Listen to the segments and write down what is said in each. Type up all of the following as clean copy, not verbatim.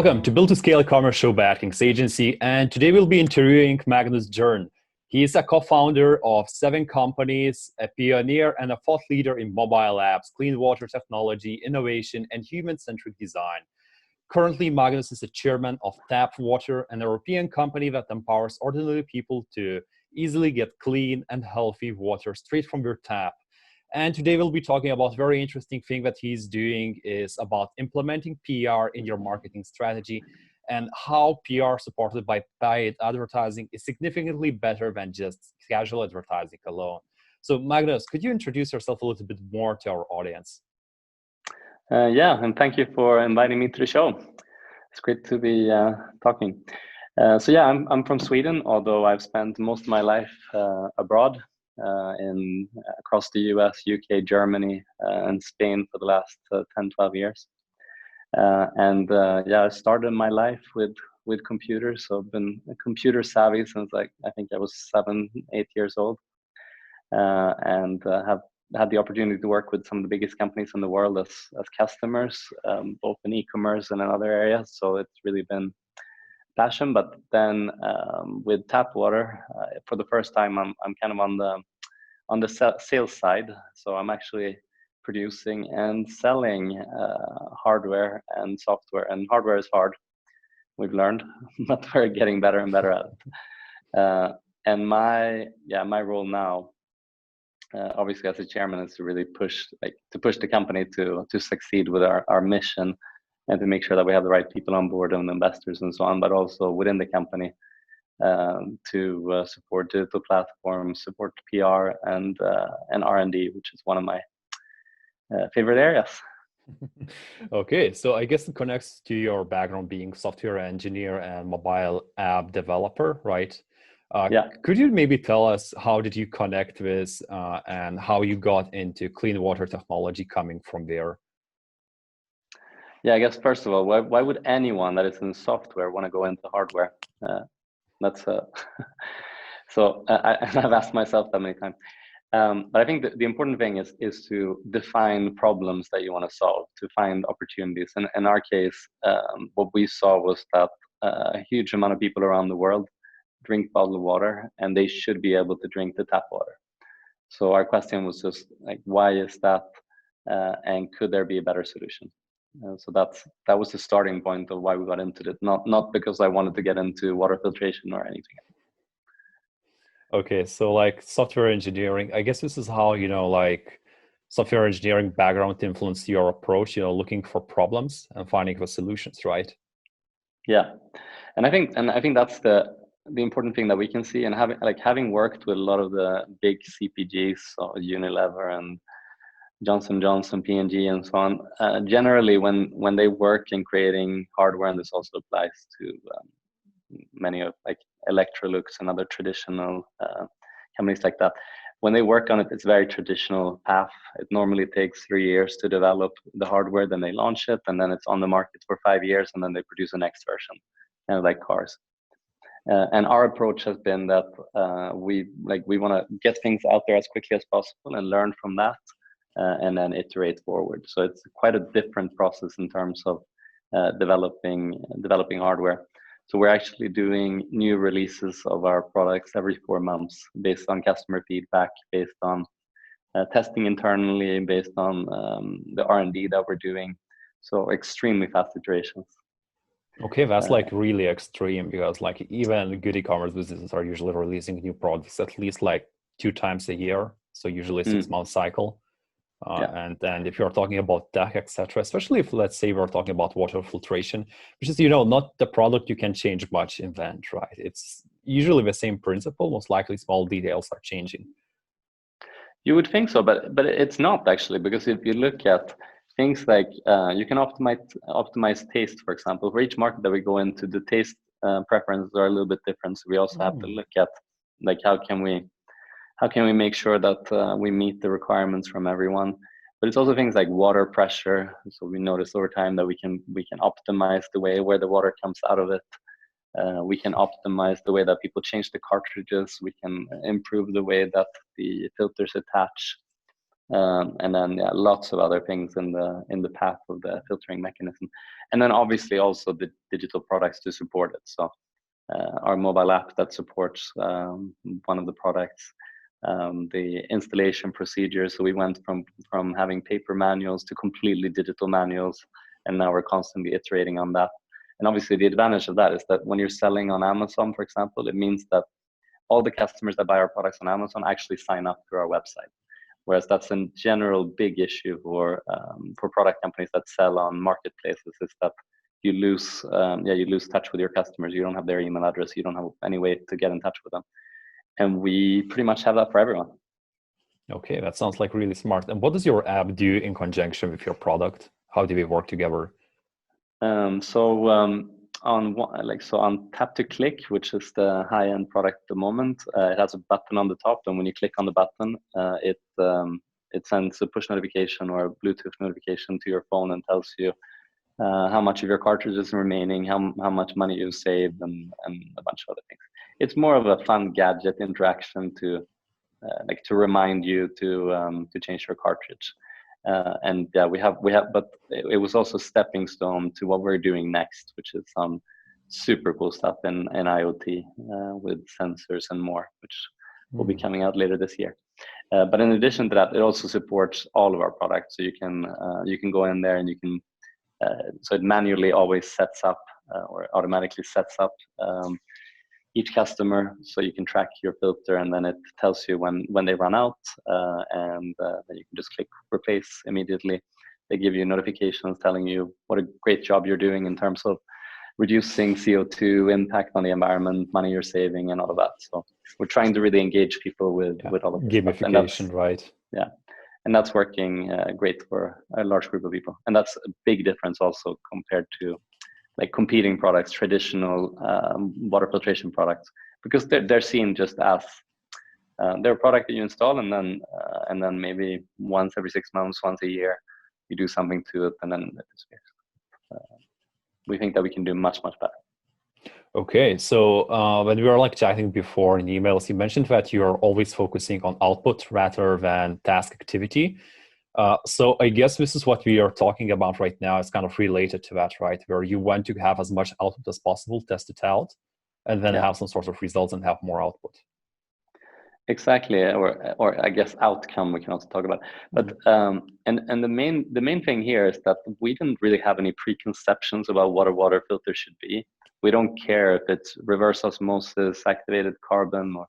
Welcome to Build to Scale e-commerce show by Atkins Agency, and today we'll be interviewing Magnus Jern. He is a co-founder of 7 companies, a pioneer and a thought leader in mobile apps, clean water technology, innovation, and human-centric design. Currently, Magnus is the chairman of TAPP Water, an European company that empowers ordinary people to easily get clean and healthy water straight from their tap. And today we'll be talking about a very interesting thing that he's doing is about implementing PR in your marketing strategy and how PR supported by paid advertising is significantly better than just casual advertising alone. So Magnus, could you introduce yourself a little bit more to our audience? Yeah, and thank you for inviting me to the show. It's great to be talking. So yeah, I'm from Sweden, although I've spent most of my life abroad. Across the US, UK, Germany, and Spain for the last 10, 12 years. Yeah, I started my life with computers. So I've been computer savvy since I think I was 7, 8 years old. Have had the opportunity to work with some of the biggest companies in the world as customers, both in e-commerce and in other areas. So it's really been passion. But then with TAPP Water, for the first time, I'm kind of on the sales side. So I'm actually producing and selling hardware and software. And hardware is hard, we've learned, but we're getting better and better at it. And my role now, obviously as a chairman, is to really push the company to succeed with our mission and to make sure that we have the right people on board and investors and so on, but also within the company to support digital platforms, support PR and R&D, which is one of my favorite areas. Okay, so I guess it connects to your background being software engineer and mobile app developer, right? Yeah. Could you maybe tell us how did you connect with and how you got into clean water technology coming from there? Yeah, I guess first of all, why would anyone that is in software want to go into hardware? That's so I've asked myself that many times. But I think the important thing is to define problems that you want to solve, to find opportunities. And in our case, what we saw was that a huge amount of people around the world drink bottled water, and they should be able to drink the tap water. So our question was just like, why is that? And could there be a better solution? So that was the starting point of why we got into it. Not because I wanted to get into water filtration or anything. Okay, so like software engineering, I guess this is how, like software engineering background influenced your approach, looking for problems and finding the solutions, right? Yeah. And I think that's the important thing that we can see, and having worked with a lot of the big CPGs, so Unilever and Johnson & Johnson, P&G, and so on. Generally, when they work in creating hardware, and this also applies to many of like Electrolux and other traditional companies like that. When they work on it, it's a very traditional path. It normally takes 3 years to develop the hardware, then they launch it, and then it's on the market for 5 years, and then they produce the next version, kind of like cars. And our approach has been that we want to get things out there as quickly as possible and learn from that. And then iterate forward. So it's quite a different process in terms of developing hardware. So we're actually doing new releases of our products every 4 months based on customer feedback, based on testing internally, based on the R&D that we're doing. So extremely fast iterations. Okay, that's like really extreme, because like even good e-commerce businesses are usually releasing new products at least like 2 times a year. So usually a 6-month cycle. And then if you're talking about tech, etc., especially if, let's say, we're talking about water filtration, which is, not the product you can change much, invent, right? It's usually the same principle. Most likely small details are changing. You would think so, but it's not actually, because if you look at things like you can optimize taste, for example. For each market that we go into, the taste preferences are a little bit different. So we also have to look at like how can we make sure that we meet the requirements from everyone. But it's also things like water pressure. So we notice over time that we can optimize the way where the water comes out of it. We can optimize the way that people change the cartridges. We can improve the way that the filters attach. and then lots of other things in the path of the filtering mechanism, and then obviously also the digital products to support it. So our mobile app that supports one of the products, the installation procedures. So we went from having paper manuals to completely digital manuals, and now we're constantly iterating on that. And obviously the advantage of that is that when you're selling on Amazon, for example, it means that all the customers that buy our products on Amazon actually sign up through our website. Whereas that's a general big issue for product companies that sell on marketplaces, is that you lose touch with your customers. You don't have their email address. You don't have any way to get in touch with them. And we pretty much have that for everyone. Okay, that sounds like really smart. And what does your app do in conjunction with your product? How do they work together? On Tap to Click, which is the high-end product at the moment, it has a button on the top, and when you click on the button, it sends a push notification or a Bluetooth notification to your phone and tells you how much of your cartridges are remaining, how much money you've saved, and a bunch of other things. It's more of a fun gadget interaction to remind you to change your cartridge. But it was also a stepping stone to what we're doing next, which is some super cool stuff in IoT with sensors and more, which will be coming out later this year. But in addition to that, it also supports all of our products. So you can go in there and you can, so it manually always sets up or automatically sets up each customer, so you can track your filter, and then it tells you when they run out, and then you can just click replace immediately. They give you notifications telling you what a great job you're doing in terms of reducing CO2 impact on the environment, money you're saving, and all of that. So we're trying to really engage people with all of this gamification, right? Yeah, and that's working great for a large group of people, and that's a big difference also compared to like competing products, traditional water filtration products, because they're seen just as they're a product that you install, and then maybe once every 6 months, once a year, you do something to it, and then it disappears. We think that we can do much better. Okay, so when we were like chatting before in emails, you mentioned that you are always focusing on output rather than task activity. So I guess this is what we are talking about right now. It's kind of related to that, right? Where you want to have as much output as possible, test it out, and then have some sort of results and have more output. Exactly, or I guess outcome we can also talk about. But and the main thing here is that we didn't really have any preconceptions about what a water filter should be. We don't care if it's reverse osmosis, activated carbon, or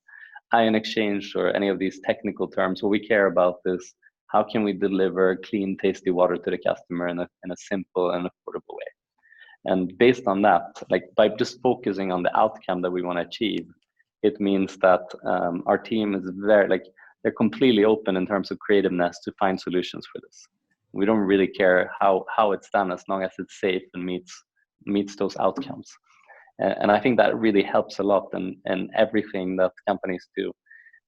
ion exchange, or any of these technical terms. What we care about is how can we deliver clean, tasty water to the customer in a simple and affordable way. And based on that, like by just focusing on the outcome that we want to achieve, it means that our team is they're completely open in terms of creativeness to find solutions for this. We don't really care how it's done, as long as it's safe and meets those outcomes. And I think that really helps a lot in everything that companies do.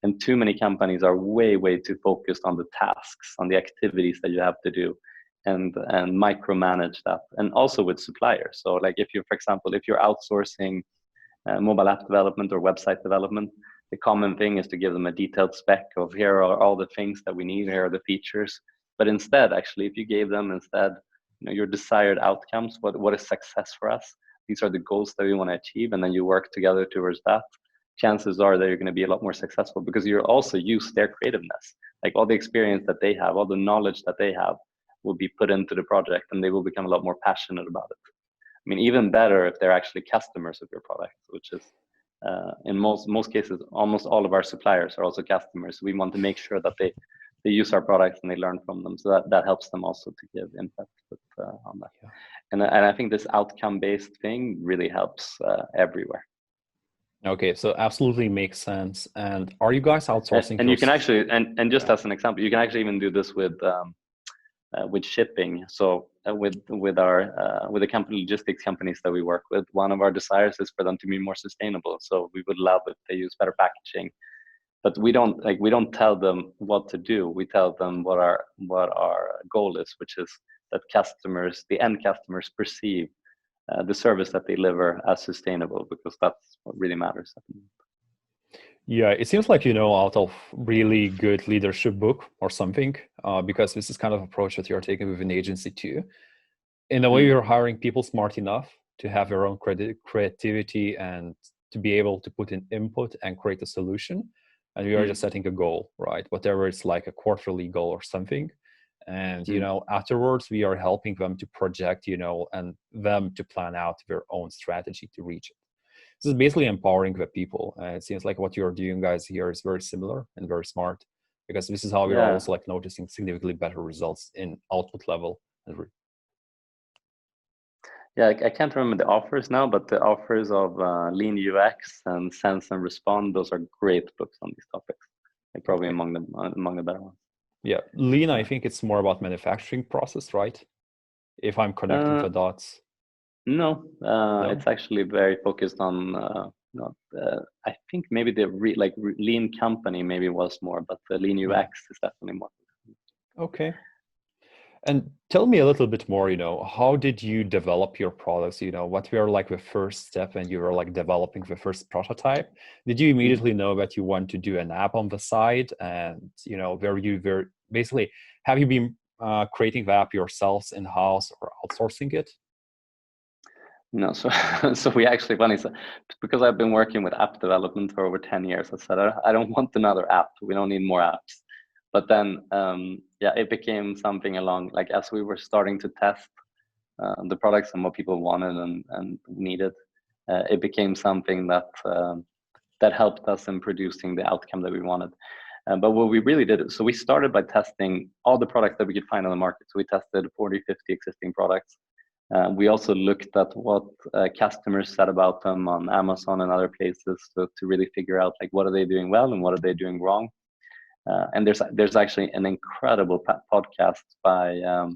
And too many companies are way too focused on the tasks, on the activities that you have to do, and micromanage that. And also with suppliers. So like for example, if you're outsourcing mobile app development or website development, the common thing is to give them a detailed spec of here are all the things that we need, here are the features. But instead, actually, if you gave them your desired outcomes, what is success for us? These are the goals that we want to achieve, and then you work together towards that. Chances are that you're going to be a lot more successful, because you also use their creativeness. Like all the experience that they have, all the knowledge that they have will be put into the project, and they will become a lot more passionate about it. I mean, even better if they're actually customers of your product, which is in most cases, almost all of our suppliers are also customers. We want to make sure that they use our products and they learn from them. So that helps them also to give input on that. Yeah. And I think this outcome-based thing really helps everywhere. Okay, so absolutely makes sense. And are you guys outsourcing? And you can actually, and just as an example, you can actually even do this with shipping. So with the logistics companies that we work with, one of our desires is for them to be more sustainable. So we would love if they use better packaging, but we don't tell them what to do. We tell them what our goal is, which is that the end customers perceive the service that they deliver as sustainable, because that's what really matters. Yeah, it seems like, out of really good leadership book or something, because this is kind of approach that you're taking with an agency too. In a way, Mm, you're hiring people smart enough to have their own creativity and to be able to put in input and create a solution. And we are just mm, setting a goal, right? Whatever it's like a quarterly goal or something. And, mm. afterwards, we are helping them to project, and them to plan out their own strategy to reach it. This is basically empowering the people. It seems like what you're doing, guys, here is very similar and very smart, because this is how we're Yeah, also like noticing significantly better results in output level. yeah. I can't remember the offers now, but the offers of Lean UX and Sense and Respond, those are great books on these topics. Like probably Okay. among the better ones. Yeah. Lean, I Uh, think it's more about manufacturing process, right? If I'm connecting uh, the dots. no, No? it's actually very focused on not. I think maybe the Lean company maybe was more, but the Lean Hmm. UX is definitely more. Okay. And tell me a little bit more, how did you develop your products? What were like the first step when you were like developing the first prototype? Did you Mm. immediately know that you want to do an app on the side? And, where you were basically, have you been creating the app yourselves in-house or outsourcing it? No, so so we actually funny so because I've been working with app development for over 10 years. I said I don't want another app. We don't need more apps. But then yeah, it became something along like as we were starting to test the products and what people wanted and needed, it became something that that helped us in producing the outcome that we wanted. But what we really did, so we started by testing all the products that we could find on the market. So we tested 40, 50 existing products. We also looked at what customers said about them on Amazon and other places to really figure out like what are they doing well and what are they doing wrong. And there's actually an incredible podcast by I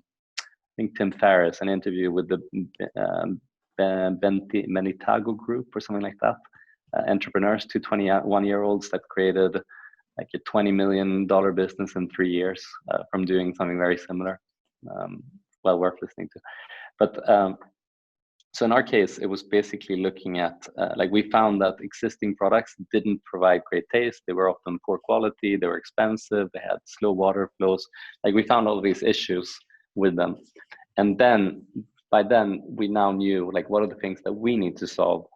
think Tim Ferriss, an interview with the Benitago Group or something like that. Entrepreneurs, two 21-year-olds that created like a $20 million business in 3 years from doing something very similar. Well worth listening to. But so in our case, it was basically looking at like we found that existing products didn't provide great taste. They were often poor quality. They were expensive. They had slow water flows. Like we found all these issues with them, and then by then we now knew like what are the things that we need to solve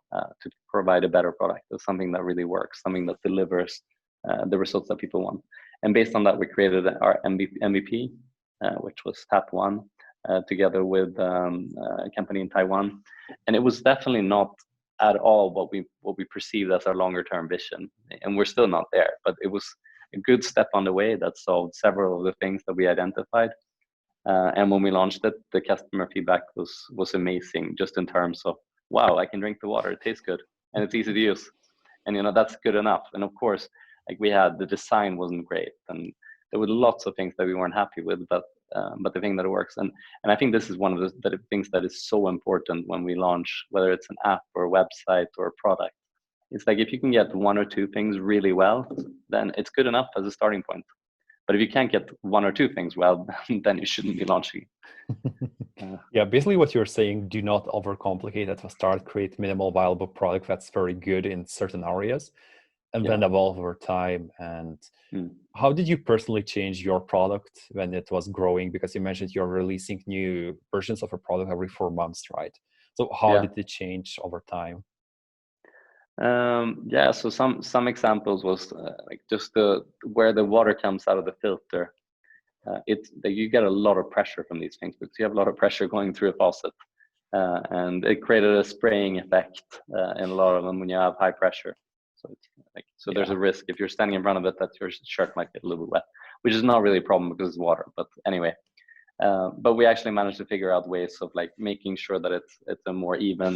to provide a better product, or something that really works, something that delivers the results that people want. And based on that, we created our MVP, which was TAPP One together with a company in Taiwan, and it was definitely not at all what we perceived as our longer term vision, and we're still not there. But it was a good step on the way that solved several of the things that we identified. And when we launched it, the customer feedback was amazing, just in terms of wow, I can drink the water, it tastes good, and it's easy to use, and that's good enough. And of course, like we had the design wasn't great, and there were lots of things that we weren't happy with, but the thing that works, and I think this is one of the things that is so important when we launch, whether it's an app or a website or a product. It's like if you can get one or two things really well, then it's good enough as a starting point. But if you can't get one or two things well, then you shouldn't be launching. Uh, Yeah, basically what you're saying, do not overcomplicate at the start, create minimal viable product that's very good in certain areas, and yeah. then evolve over time. And Mm. how did you personally change your product when it was growing? Because you mentioned you're releasing new versions of a product every 4 months, right? So how Yeah. did it change over time? Yeah. So some examples was like just the where the water comes out of the filter. It's that you get a lot of pressure from these things because you have a lot of pressure going through a faucet, and it created a spraying effect in a lot of them when you have high pressure. So it's like there's Yeah. a risk if you're standing in front of it that your shirt might get a little bit wet, which is not really a problem because it's water. But anyway, but we actually managed to figure out ways of like making sure that it's a more even.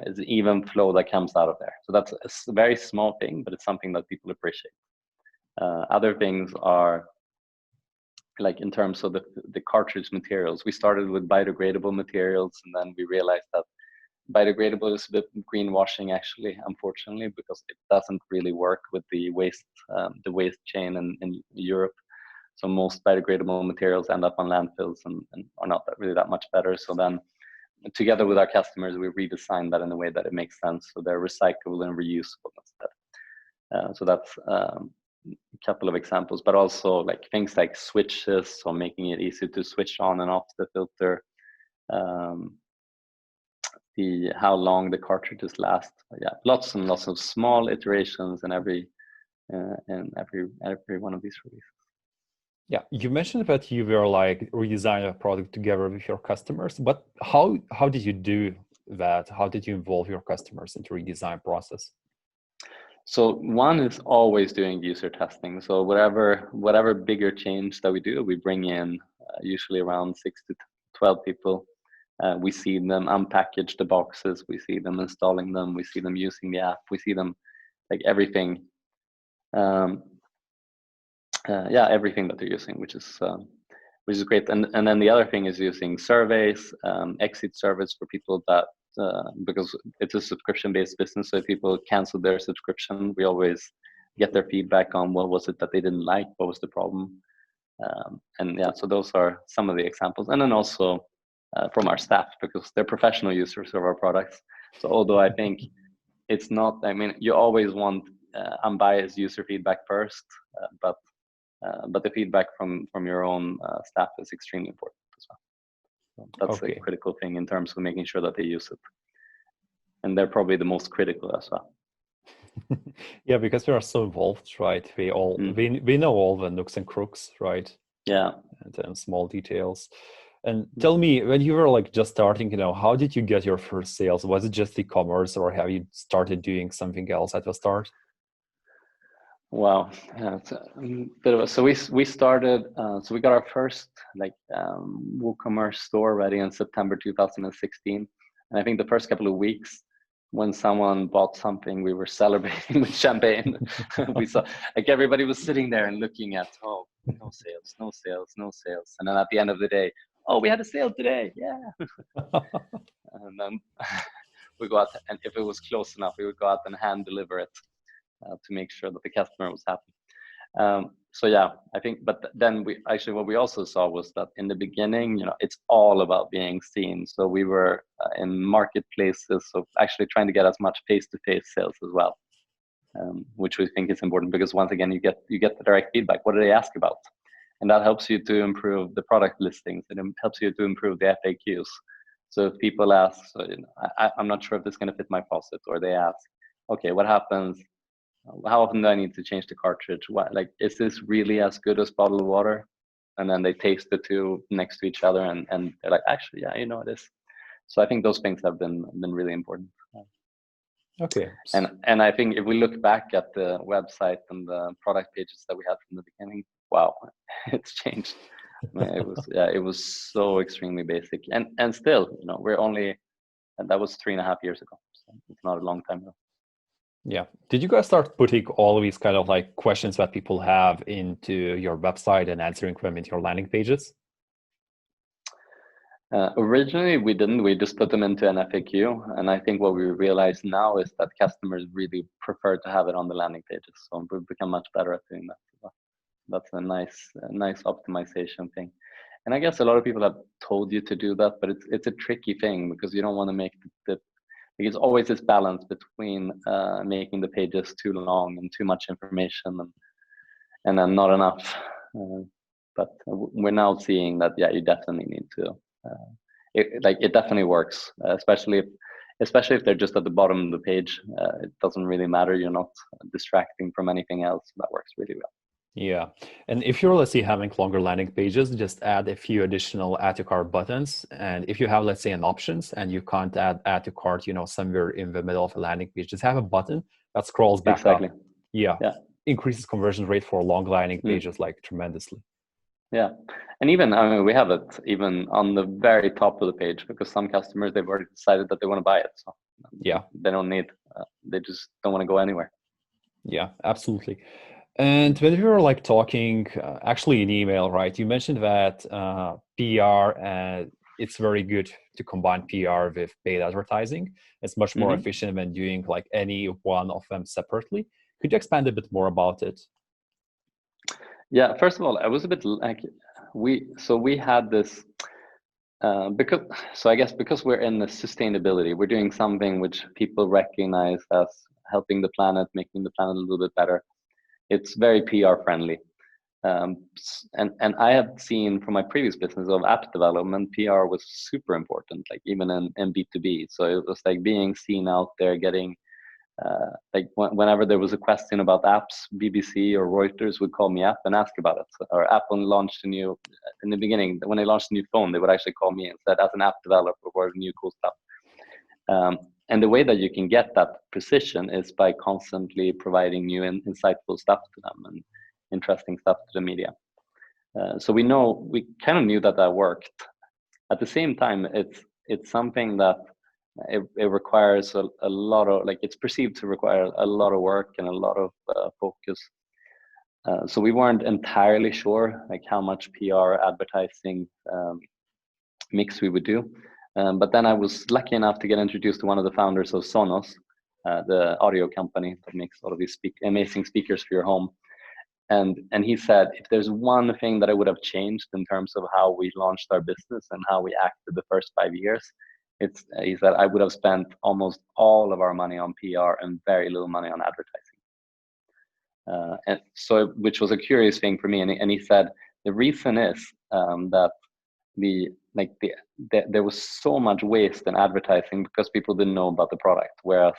It's an even flow that comes out of there. So that's a very small thing, but it's something that people appreciate. Other things are like in terms of the cartridge materials. We started with biodegradable materials, and then we realized that biodegradable is a bit greenwashing, actually, unfortunately, because it doesn't really work with the waste chain in Europe. So most biodegradable materials end up on landfills and are not really that much better. So then, together with our customers, we redesigned that in a way that it makes sense. So they're recyclable and reusable instead. So that's a couple of examples, but also like things like switches, so making it easy to switch on and off the filter, the how long the cartridges last. Yeah, lots and lots of small iterations in every one of these releases. Yeah, you mentioned that you were like redesigning a product together with your customers, but how did you do that? How did you involve your customers into redesign process? So one is always doing user testing. So whatever bigger change that we do, we bring in usually around 6 to 12 people. We see them unpackage the boxes, we see them installing them, we see them using the app, we see them like everything. Everything that they're using, which is great. And then the other thing is using surveys, exit surveys for people that because it's a subscription-based business, so if people cancel their subscription, we always get their feedback on what was it that they didn't like, what was the problem, and yeah, so those are some of the examples. And then also from our staff, because they're professional users of our products. So although I think it's not, I mean, you always want unbiased user feedback first, but the feedback from your own staff is extremely important as well. So that's a critical thing in terms of making sure that they use it, and they're probably the most critical as well. Yeah, because we are so involved, right? We all we know all the nooks and crooks, right? Yeah, and small details. And tell me, when you were like just starting, how did you get your first sales? Was it just e-commerce, or have you started doing something else at the start? Wow, yeah, it's a bit of a, so we started, so we got our first like WooCommerce store ready in September 2016, and I think the first couple of weeks when someone bought something, we were celebrating with champagne. We saw like everybody was sitting there and looking at, oh, no sales, no sales, no sales, and then at the end of the day, oh, we had a sale today, yeah. And then we go out, and if it was close enough, we would go out and hand deliver it. To make sure that the customer was happy. So yeah, I think, but then what we also saw was that in the beginning, it's all about being seen. So we were in marketplaces, so actually trying to get as much face-to-face sales as well, which we think is important because once again, you get the direct feedback. What do they ask about? And that helps you to improve the product listings, and it helps you to improve the FAQs. So if people ask, I'm not sure if this is going to fit my faucet, or they ask, okay, what happens? How often do I need to change the cartridge? Like, is this really as good as bottled water? And then they taste the two next to each other, and they're like, actually, yeah, it is. So I think those things have been really important. Okay. And I think if we look back at the website and the product pages that we had from the beginning, wow, it's changed. It was so extremely basic, and still, we're only, and that was 3.5 years ago. So it's not a long time ago. Yeah. Did you guys start putting all these kind of like questions that people have into your website and answering them into your landing pages? Originally, we didn't. We just put them into an FAQ. And I think what we realize now is that customers really prefer to have it on the landing pages. So we've become much better at doing that. That's a nice optimization thing. And I guess a lot of people have told you to do that, but it's a tricky thing because you don't want to make it's always this balance between making the pages too long and too much information and then not enough. But we're now seeing that, yeah, you definitely need to, it definitely works, especially if they're just at the bottom of the page. It doesn't really matter. You're not distracting from anything else. That works really well. Yeah. And if you're, let's say, having longer landing pages, just add a few additional add to cart buttons. And if you have, let's say, an options and you can't add to cart, somewhere in the middle of a landing page, just have a button that scrolls back up. Yeah. Increases conversion rate for long landing pages like tremendously. Yeah. And even, I mean, we have it even on the very top of the page because some customers, they've already decided that they want to buy it. So yeah, they don't need, they just don't want to go anywhere. Yeah, absolutely. And when we were like talking, actually in email, right, you mentioned that PR, it's very good to combine PR with paid advertising. It's much more efficient than doing like any one of them separately. Could you expand a bit more about it? Yeah, first of all, I was a bit like, we had this, because we're in the sustainability, we're doing something which people recognize as helping the planet, making the planet a little bit better. It's very PR friendly. And I have seen from my previous business of app development, PR was super important, like even in B2B. So it was like being seen out there, getting like whenever there was a question about apps, BBC or Reuters would call me up and ask about it. Or Apple launched a new, in the beginning, when they launched a new phone, they would actually call me and said, as an app developer, what are new cool stuff? And the way that you can get that precision is by constantly providing new insightful stuff to them and interesting stuff to the media. So we kind of knew that worked. At the same time, it's something that it requires a lot of, like, it's perceived to require a lot of work and a lot of focus. So we weren't entirely sure like how much PR advertising mix we would do. But then I was lucky enough to get introduced to one of the founders of Sonos, the audio company that makes all of these amazing speakers for your home. And he said, if there's one thing that I would have changed in terms of how we launched our business and how we acted the first 5 years, he said, I would have spent almost all of our money on PR and very little money on advertising. And so, which was a curious thing for me. And he said, the reason is that there was so much waste in advertising because people didn't know about the product. Whereas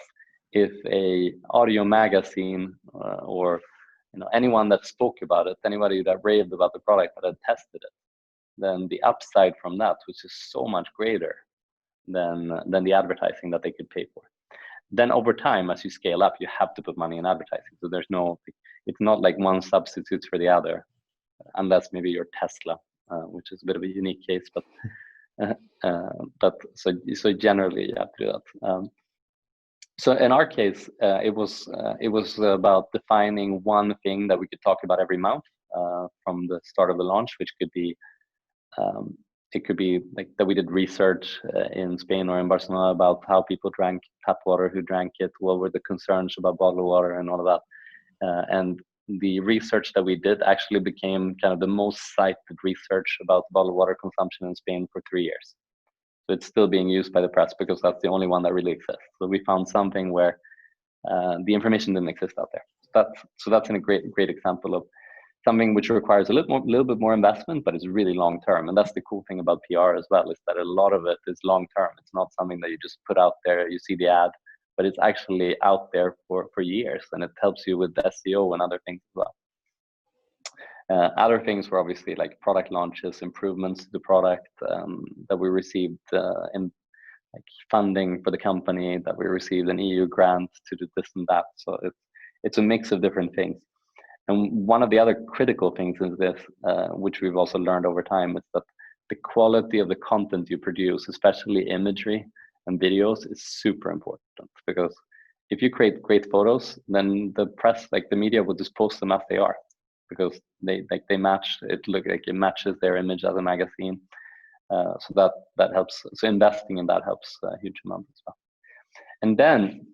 if a audio magazine or anyone that spoke about it, anybody that raved about the product, that had tested it, then the upside from that was just so much greater than the advertising that they could pay for. Then over time, as you scale up, you have to put money in advertising. So it's not like one substitutes for the other, unless maybe you're Tesla, which is a bit of a unique case. But so generally you have to do that. So in our case, it was about defining one thing that we could talk about every month from the start of the launch, which could be it could be like that we did research in Spain or in Barcelona about how people drank tap water, who drank it, what were the concerns about bottled water and all of that. And the research that we did actually became kind of the most cited research about bottled water consumption in Spain for 3 years. So it's still being used by the press because that's the only one that really exists. So we found something where the information didn't exist out there. So that's a great example of something which requires a little bit more investment, but it's really long term. And that's the cool thing about PR as well, is that a lot of it is long term. It's not something that you just put out there, you see the ad, but it's actually out there for years, and it helps you with SEO and other things as well. Other things were obviously like product launches, improvements to the product that we received in like funding for the company, that we received an EU grant to do this and that. So it's a mix of different things. And one of the other critical things is this, which we've also learned over time, is that the quality of the content you produce, especially imagery and videos, is super important. Because if you create great photos, then the press, like the media, will just post them as they are, because they match. It matches their image as a magazine. So that helps. So investing in that helps a huge amount as well. And then,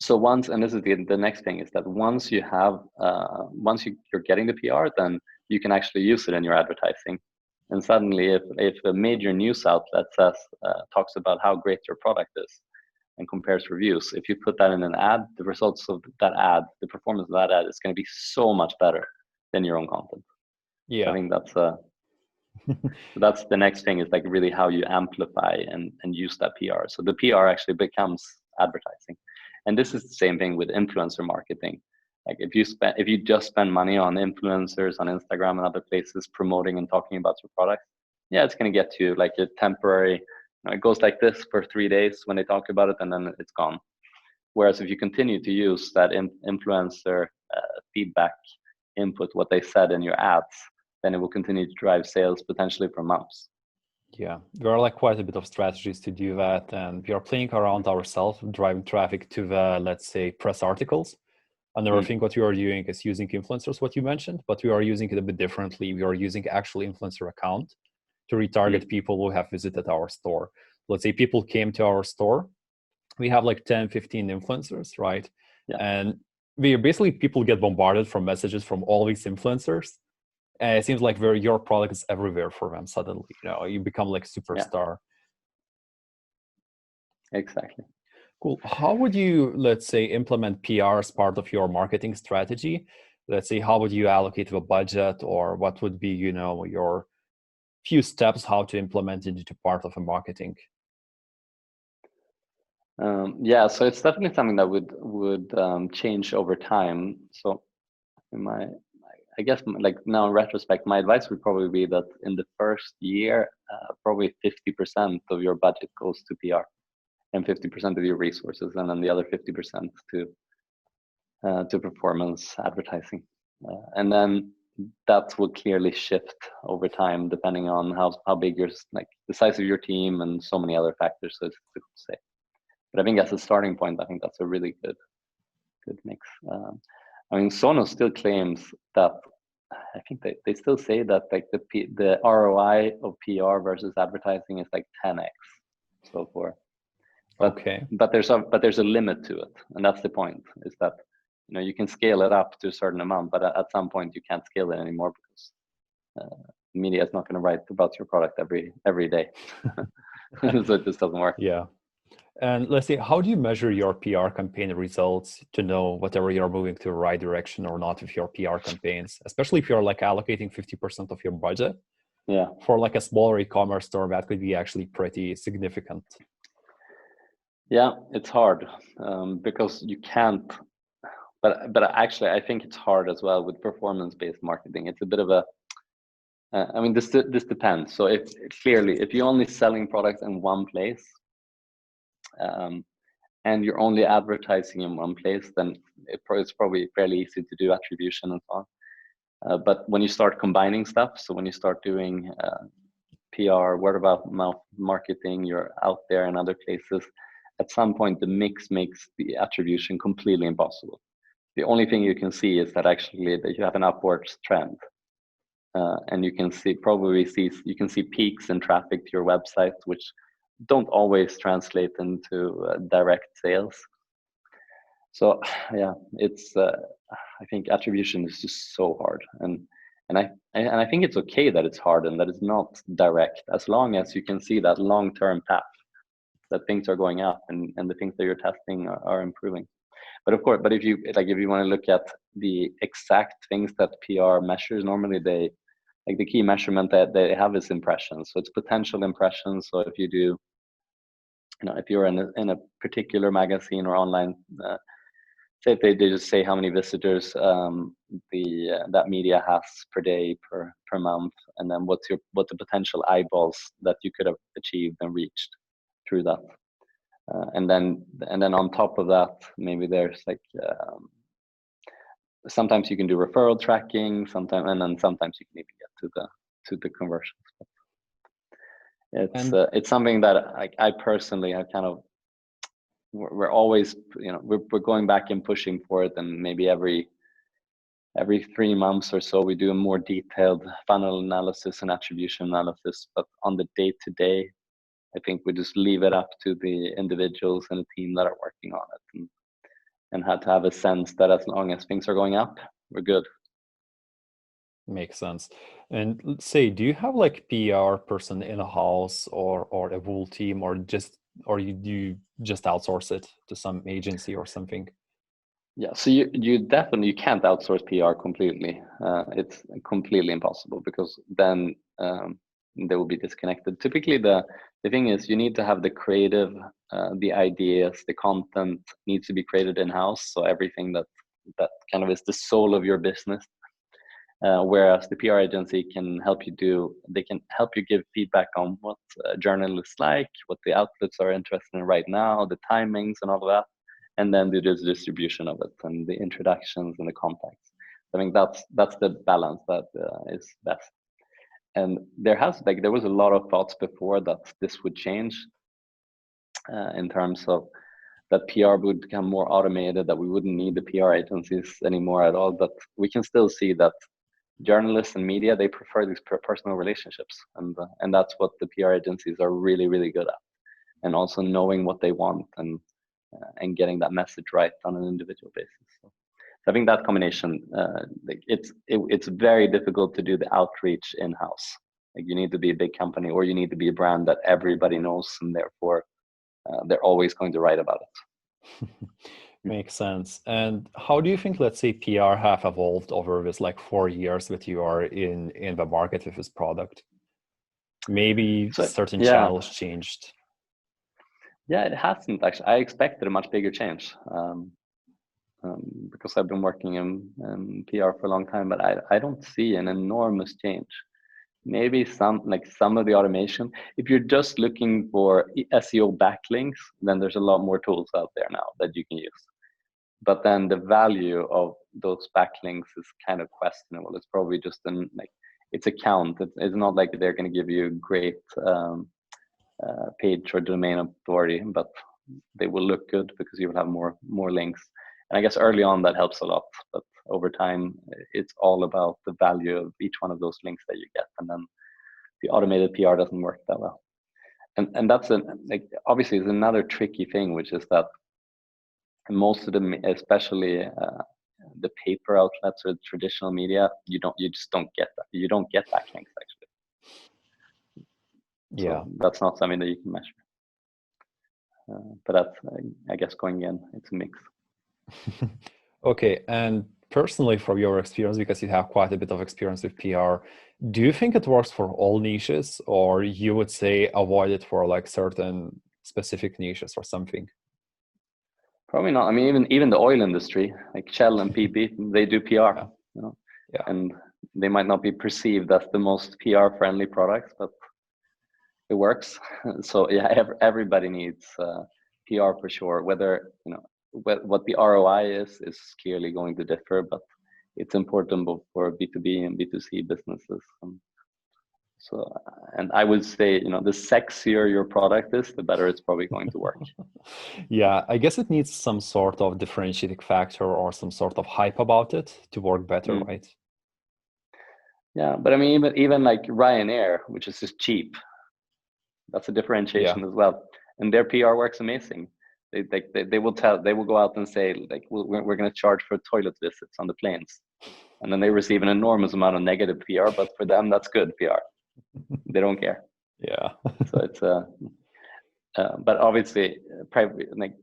so once, and this is the next thing, is that once you're getting the PR, then you can actually use it in your advertising. And suddenly, if a major news outlet talks about how great your product is and compares reviews, if you put that in an ad, the results of that ad, the performance of that ad is going to be so much better than your own content. Yeah, so I think that's the next thing, is like really how you amplify and use that PR. So the PR actually becomes advertising. And this is the same thing with influencer marketing. Like if you just spend money on influencers on Instagram and other places promoting and talking about your product, yeah, it's going to get you like a temporary, it goes like this for 3 days when they talk about it, and then it's gone. Whereas if you continue to use that influencer feedback input, what they said in your ads, then it will continue to drive sales potentially for months. Yeah, there are like quite a bit of strategies to do that, and we are playing around ourselves, driving traffic to the, let's say, press articles. Another thing what we are doing is using influencers, what you mentioned, but we are using it a bit differently. We are using actual influencer account to retarget people who have visited our store. Let's say people came to our store. We have like 10, 15 influencers, right? Yeah. And people get bombarded from messages from all these influencers. And it seems like your product is everywhere for them suddenly. You become like superstar. Yeah. Exactly. Cool. How would you, let's say, implement PR as part of your marketing strategy? Let's say, how would you allocate the budget, or what would be, your few steps how to implement it into part of a marketing? Yeah, so it's definitely something that would change over time. So I guess like now in retrospect, my advice would probably be that in the first year, probably 50% of your budget goes to PR and 50% of your resources, and then the other 50% to performance advertising. And then that will clearly shift over time depending on how big your, like the size of your team and so many other factors. So it's difficult to say. But I think as a starting point, I think that's a really good mix. I mean, Sonos still claims that, I think they still say that like the ROI of PR versus advertising is like 10x so far. But, okay. But there's a limit to it, and that's the point. Is that you can scale it up to a certain amount, but at some point you can't scale it anymore because media is not going to write about your product every day. So it just doesn't work. Yeah. And let's say, how do you measure your PR campaign results to know whether you're moving to the right direction or not with your PR campaigns, especially if you're like allocating 50% of your budget? Yeah. For like a smaller e-commerce store, that could be actually pretty significant. Yeah, it's hard because you can't. But actually, I think it's hard as well with performance-based marketing. It's a bit of a. I mean, this depends. So if you're only selling products in one place, and you're only advertising in one place, then it's probably fairly easy to do attribution and so on. But when you start combining stuff, so when you start doing PR, word of mouth marketing, you're out there in other places, at some point the mix makes the attribution completely impossible. The only thing you can see is that actually that you have an upwards trend. And you can see peaks in traffic to your website, which don't always translate into direct sales. So yeah, it's I think attribution is just so hard, and I think it's okay that it's hard and that it's not direct, as long as you can see that long-term path, that things are going up and the things that you're testing are improving. But of course, if you want to look at the exact things that PR measures, normally the key measurement that they have is impressions. So it's potential impressions. So if you do, if you're in a particular magazine or online, say if they just say how many visitors that media has per day, per month, and then what the potential eyeballs that you could have achieved and reached through that. And then on top of that, maybe there's like sometimes you can do referral tracking, and then sometimes you can even get to the conversions. It's something that I personally have kind of. We're always we're going back and pushing for it, and maybe every 3 months or so we do a more detailed funnel analysis and attribution analysis. But on the day-to-day, I think we just leave it up to the individuals and the team that are working on it, and had to have a sense that as long as things are going up, we're good. Makes sense. And let's say, do you have like PR person in a house or a whole team, or do you just outsource it to some agency or something? Yeah, so you can't outsource PR completely. It's completely impossible, because then they will be disconnected. Typically, the thing is you need to have the creative, the ideas, the content needs to be created in-house. So everything that kind of is the soul of your business. Whereas the PR agency can help you give feedback on what journalists like, what the outlets are interested in right now, the timings and all of that, and then do the distribution of it and the introductions and the contacts. I think that's the balance that is best. And there was a lot of thoughts before that this would change in terms of that PR would become more automated, that we wouldn't need the PR agencies anymore at all. But we can still see that journalists and media, they prefer these personal relationships, and that's what the PR agencies are really, really good at, and also knowing what they want and getting that message right on an individual basis. So I think that combination, it's very difficult to do the outreach in-house. Like, you need to be a big company, or you need to be a brand that everybody knows, and therefore they're always going to write about it. Makes sense. And how do you think, let's say, PR have evolved over this like 4 years that you are in the market with this product? Maybe So certain yeah, channels changed. yeah, it hasn't actually. I expected a much bigger change. Because I've been working in PR for a long time, but I don't see an enormous change. Maybe some of the automation. If you're just looking for SEO backlinks, then there's a lot more tools out there now that you can use. But then the value of those backlinks is kind of questionable. It's probably just it's a count. It's not like they're going to give you great page or domain authority, but they will look good because you will have more links. And I guess early on that helps a lot, but over time it's all about the value of each one of those links that you get, and then the automated PR doesn't work that well. And that's obviously is another tricky thing, which is that most of them, especially the paper outlets or traditional media, you just don't get that. You don't get backlinks actually. Yeah. So that's not something that you can measure. But that's, I guess, going in, it's a mix. Okay, and personally, from your experience, because you have quite a bit of experience with PR, do you think it works for all niches, or you would say avoid it for like certain specific niches or something? Probably not. I mean, even the oil industry, like Shell and PP, they do PR, Yeah. Yeah. and they might not be perceived as the most PR friendly products, but it works. So yeah, everybody needs PR for sure. Whether what the ROI is clearly going to differ, but it's important both for B2B and B2C businesses. So, and I would say, the sexier your product is, the better it's probably going to work. Yeah, I guess it needs some sort of differentiating factor or some sort of hype about it to work better, right? Yeah, but I mean, even like Ryanair, which is just cheap, that's a differentiation as well. And their PR works amazing. They will go out and say like, we're going to charge for toilet visits on the planes, and then they receive an enormous amount of negative PR, but for them that's good PR. They don't care. Yeah. So it's but obviously,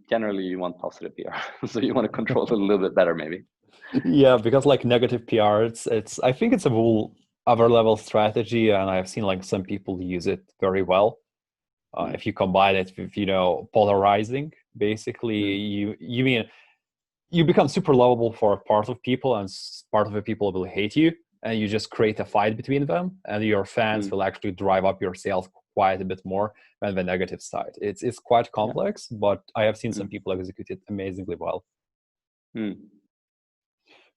generally you want positive PR, so you want to control it a little bit better, maybe. Yeah, because like negative PR, I think it's a whole other level strategy, and I've seen like some people use it very well. If you combine it with, polarizing, basically you become super lovable for a part of people, and part of the people will hate you, and you just create a fight between them, and your fans will actually drive up your sales quite a bit more than the negative side. It's quite complex, but I have seen some people execute it amazingly well.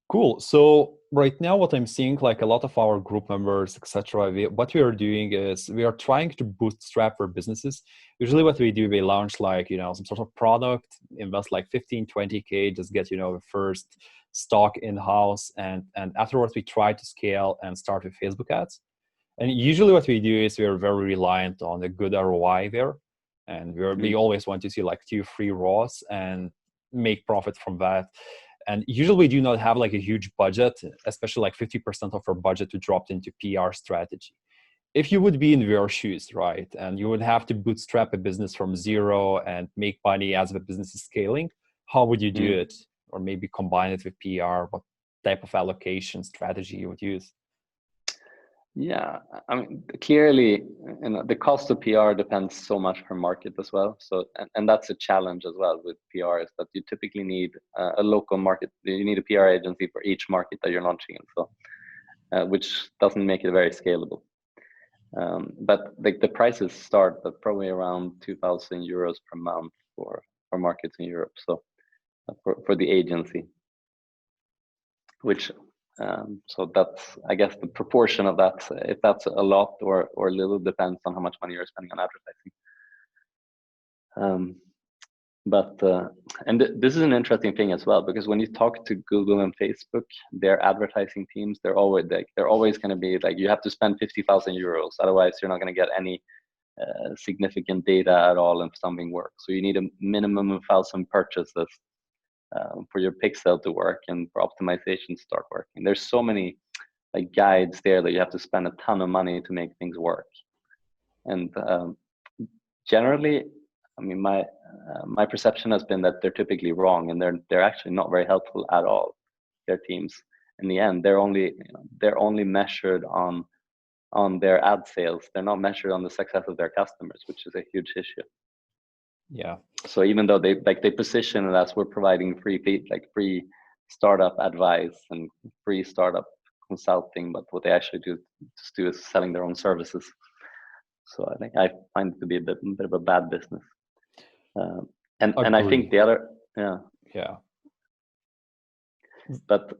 Cool. So right now, what I'm seeing, like a lot of our group members, etc., what we are doing is we are trying to bootstrap our businesses. Usually what we do, we launch like, some sort of product, invest like 15, 20K, just get, the first stock in-house. And afterwards, we try to scale and start with Facebook ads. And usually what we do is we are very reliant on a good ROI there. And we always want to see like 2-3 ROAS and make profit from that. And usually we do not have like a huge budget, especially like 50% of our budget to drop into PR strategy. If you would be in their shoes, right, and you would have to bootstrap a business from zero and make money as the business is scaling, how would you do it? Or maybe combine it with PR? What type of allocation strategy you would use? Yeah, I mean, clearly, the cost of PR depends so much per market as well. So, and that's a challenge as well with PR, is that you typically need a local market. You need a PR agency for each market that you're launching in, so which doesn't make it very scalable. But like the prices start at probably around 2,000 euros per month for markets in Europe. So for the agency, which so that's, I guess, the proportion of that, if that's a lot or a little, depends on how much money you're spending on advertising. And this is an interesting thing as well, because when you talk to Google and Facebook, their advertising teams, they're always going to be like, you have to spend 50,000 euros, otherwise you're not going to get any significant data at all if something works. So you need a minimum of 1,000 purchases for your pixel to work and for optimization to start working. There's so many like guides there that you have to spend a ton of money to make things work. And generally, I mean, my perception has been that they're typically wrong, and they're actually not very helpful at all. Their teams, in the end, they're only measured on their ad sales. They're not measured on the success of their customers, which is a huge issue. Yeah. So even though they position it as we're providing free startup advice and free startup consulting, but what they actually do is selling their own services. So I think I find it to be a bit of a bad business. And I think the other, yeah. But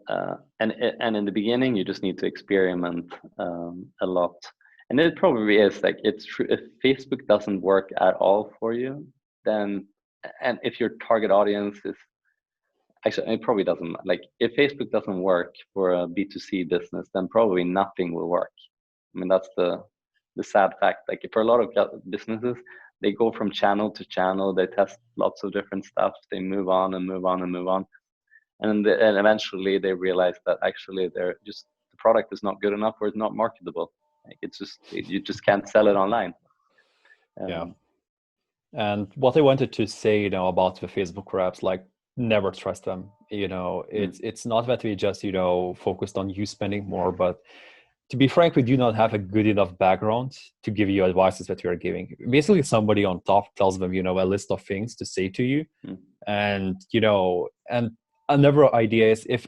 and in the beginning, you just need to experiment a lot. And it probably is like, it's true, if Facebook doesn't work at all for you, then, and if your target audience is, actually, it probably doesn't, like if Facebook doesn't work for a B2C business, then probably nothing will work. I mean, that's the sad fact. Like for a lot of businesses, they go from channel to channel, they test lots of different stuff, they move on and move on and move on. And eventually they realize that actually the product is not good enough, or it's not marketable. Like you just can't sell it online. Yeah. And what I wanted to say, about the Facebook reps, like, never trust them. It's not that we just, focused on you spending more, but to be frank, we do not have a good enough background to give you advices that we are giving. Basically, somebody on top tells them, a list of things to say to you. And, and another idea is, if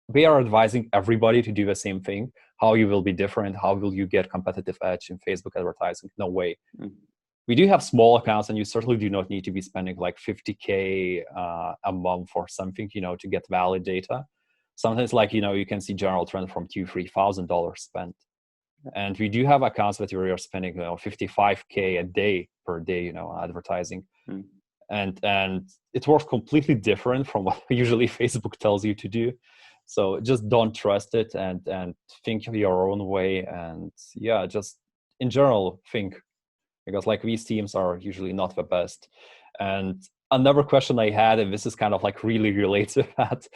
they are advising everybody to do the same thing, how you will be different? How will you get competitive edge in Facebook advertising? No way. We do have small accounts, and you certainly do not need to be spending like $50K a month or something, to get valid data. Sometimes, like, you can see general trend from $2,000-$3,000 spent. And we do have accounts that we are spending, $55K a day per day, on advertising. And it works completely different from what usually Facebook tells you to do. So just don't trust it, and think your own way. And yeah, just in general, think, because like these teams are usually not the best. And another question I had, and this is kind of like really related to that,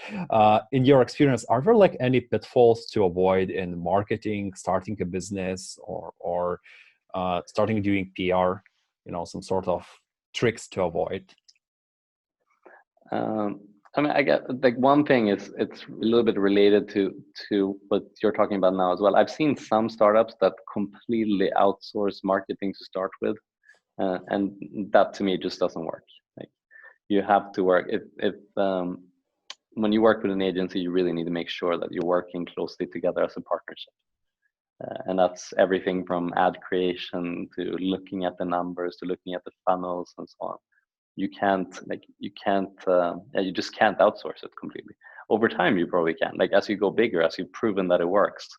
in your experience, are there like any pitfalls to avoid in marketing, starting a business, or starting doing PR, some sort of tricks to avoid? I mean, I get, like, one thing is, it's a little bit related to what you're talking about now as well. I've seen some startups that completely outsource marketing to start with, and that to me just doesn't work. Like, you have to work, if when you work with an agency, you really need to make sure that you're working closely together as a partnership. And that's everything from ad creation to looking at the numbers to looking at the funnels and so on. You just can't outsource it completely. Over time, you probably can. Like, as you go bigger, as you've proven that it works,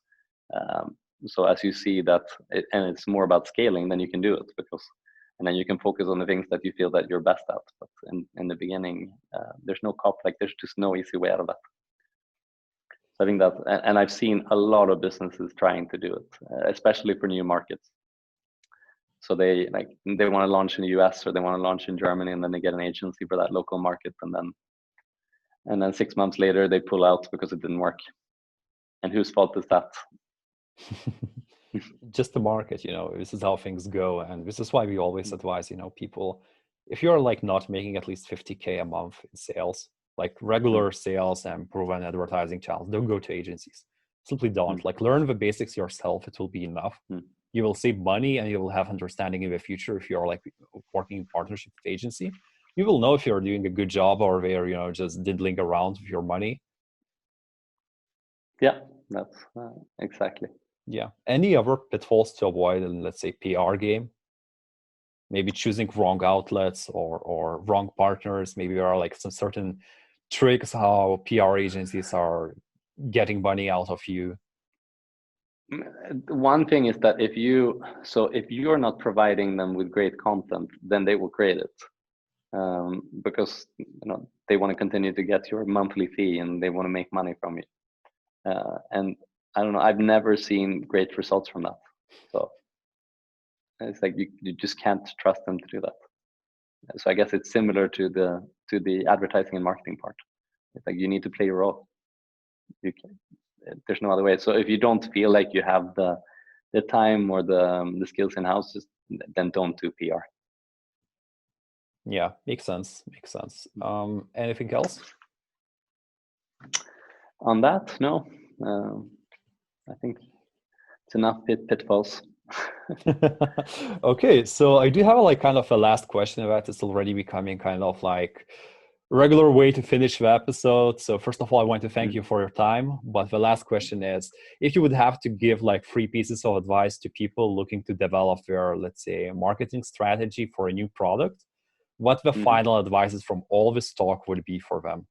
so as you see that, and it's more about scaling, then you can do it, and then you can focus on the things that you feel that you're best at. But in the beginning, there's just no easy way out of that. So I think that, and I've seen a lot of businesses trying to do it, especially for new markets. So they want to launch in the US, or they want to launch in Germany, and then they get an agency for that local market, and then 6 months later they pull out because it didn't work. And whose fault is that? Just the market. This is how things go, and this is why we always advise, people, if you're like not making at least 50K a month in sales, like regular sales and proven advertising channels, don't go to agencies. Simply don't. Like, learn the basics yourself. It will be enough. You will save money, and you will have understanding in the future. If you're like working in partnership with agency, you will know if you're doing a good job, or they're just diddling around with your money. Yeah, that's exactly. Yeah. Any other pitfalls to avoid in, let's say, PR game? Maybe choosing wrong outlets or wrong partners. Maybe there are like some certain tricks how PR agencies are getting money out of you. One thing is that if you're not providing them with great content, then they will create it, because they want to continue to get your monthly fee, and they want to make money from you. And I don't know, I've never seen great results from that. So it's like you just can't trust them to do that. So I guess it's similar to the advertising and marketing part. It's like, you need to play your role. There's no other way. So if you don't feel like you have the time or the skills in house, then don't do PR. Yeah, makes sense. Anything else? On that, no. I think it's enough pitfalls. Okay, so I do have like kind of a last question that it's already becoming kind of like regular way to finish the episode. So first of all, I want to thank you for your time. But the last question is, if you would have to give like 3 pieces of advice to people looking to develop their, let's say, marketing strategy for a new product, what the final advices from all this talk would be for them?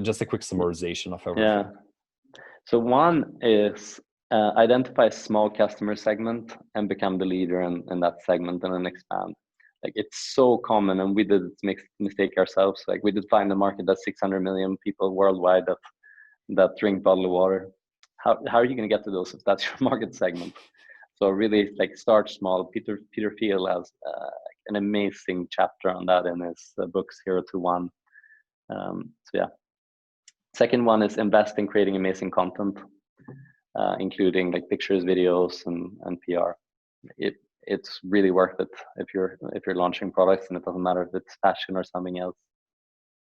Just a quick summarization of everything. Yeah. So one is identify a small customer segment and become the leader in that segment, and then expand. Like, it's so common, and we did this mistake ourselves. Like, we did find a market that's 600 million people worldwide that drink bottled water. How are you going to get to those if that's your market segment? So really, like, start small. Peter Thiel has an amazing chapter on that in his book 0 to 1. So yeah. Second one is invest in creating amazing content, including like pictures, videos, and PR. It's really worth it if you're launching products, and it doesn't matter if it's fashion or something else.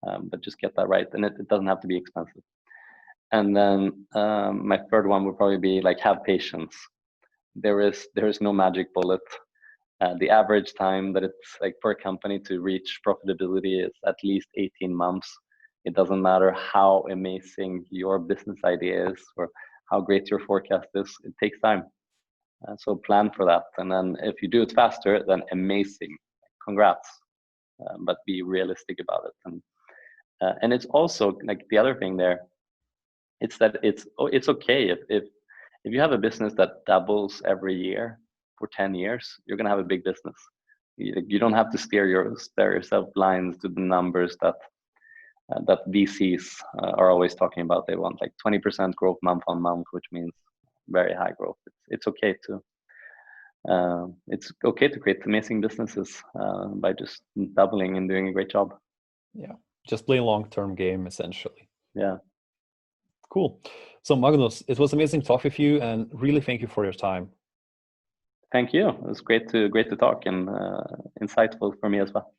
But just get that right, and it doesn't have to be expensive. And then my third one would probably be like, have patience. There is no magic bullet. The average time that it's like for a company to reach profitability is at least 18 months. It doesn't matter how amazing your business idea is or how great your forecast is. It takes time. So plan for that. And then if you do it faster, then amazing. Congrats. But be realistic about it. And it's also like the other thing there, it's that it's okay if you have a business that doubles every year for 10 years, you're going to have a big business. You don't have to stare yourself blind to the numbers that VCs are always talking about. They want like 20% growth month on month, which means very high growth. It's okay to create amazing businesses by just doubling and doing a great job. Yeah, just play a long-term game essentially. Yeah. Cool. So Magnus, it was amazing to talk with you, and really thank you for your time. Thank you. It was great to talk, and insightful for me as well.